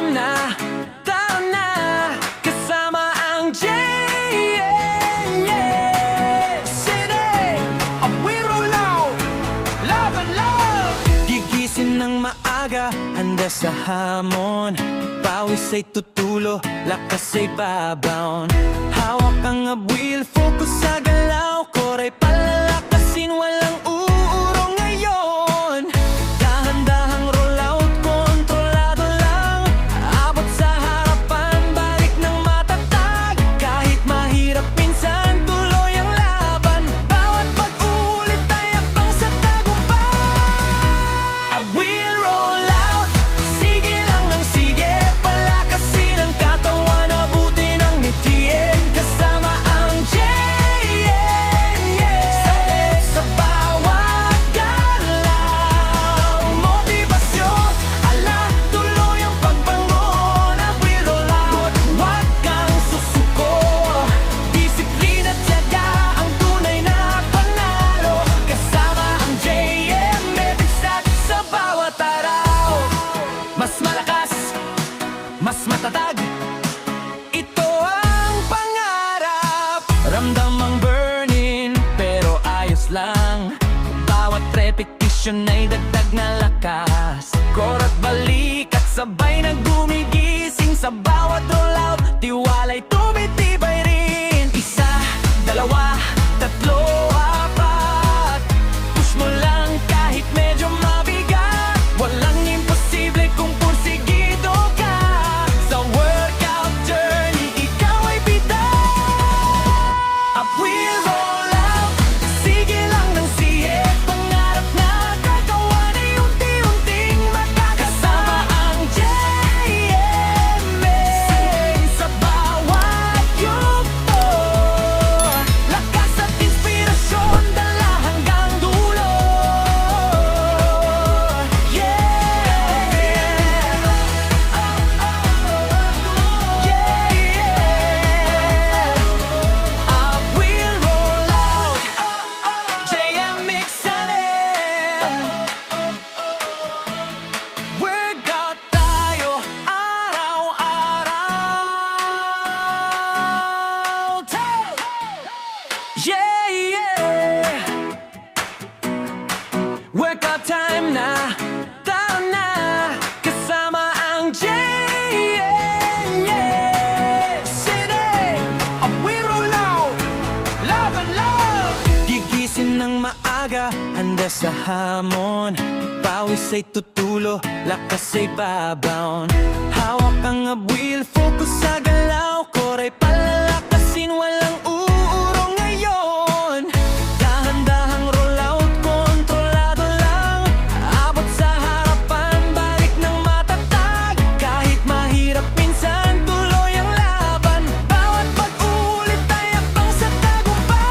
time na, tara na, kasama ang City of We Roll Out, love and love. Gigising ng maaga, handa sa hamon, pawis ay tutulo, lakas ay babaon. Hawak ang abwil, focus sa galaw, koray palalakasin, walang uurong ngayon. Dahan-dahang roll out, kontrolado lang, abot sa harapan, balik ng matatag. Kahit mahirap minsan, tuloy ang laban, bawat pag-ulit ay abang sa tagumpay. We'll roll out, sige lang ng sige, palakasin ang katawan, abutin ang ngitian, kasama ang sa bawat galaw. Motibasyon, ala, tuloy ang pagbangon. We'll roll out, huwag kang susuko, disiplina at tiyaga ang tunay na panalo, kasama ang bigsat sa bawat araw. Mas malakas, mas matatag, ito ang pangarap. Ramdam ang burning, pero ayos lang, bawat repetition ay dagdag na lakas. Korat balik at sabay na gumigising, sa bawat rollout, tiwala'y tumitibay rin. Isa, dalawa, tatlo, apat, push mo lang kahit medyo mabigat, walang imposible kung pursigido ka. Sa workout journey, ikaw ay bitak. We'll roll out, sige lang ng sige, pangarap na gagawa na unti-unting makakasama ang sa bawat yugto. Lakas at inspirasyon, dala hanggang dulo. We'll roll out, JM Mixanen. Workout tayo araw-araw. Workout time na, tara na, kasama ang City of We Roll Out, love and love. Gigising ng maaga, handa sa hamon, pawis ay tutulo, lakas ay babaon. Hawak ang abwil, focus sa galaw, koray palalakasin, walang uurong ngayon. Dahan-dahang roll out, kontrolado lang, abot sa harapan, balik ng matatag. Kahit mahirap minsan, tuloy ang laban, bawat pag-ulit ay abang sa tagumpay.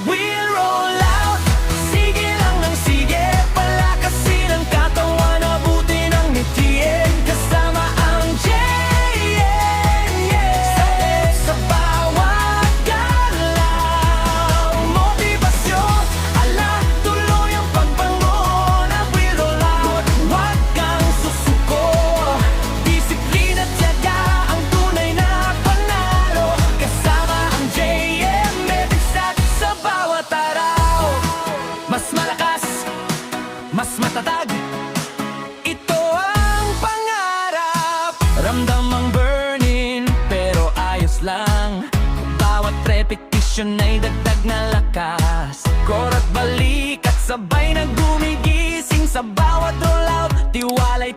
We'll roll out, sige lang ng sige, palakasin ang katawan, abutin ang ngitian, kasama ang sa bawat galaw. Motibasyon, ala, tuloy ang pagbangon. We'll roll out, huwag kang susuko, disiplina at tiyaga ang tunay na panalo, kasama ang bigsat sa bawat araw. Mas malakas, mas matatag, ito ang pangarap. Ramdam ang burning, pero ayos lang, bawat repetition ay dagdag na lakas. Korat balik at sabay na gumigising, sa bawat rollout, tiwala'y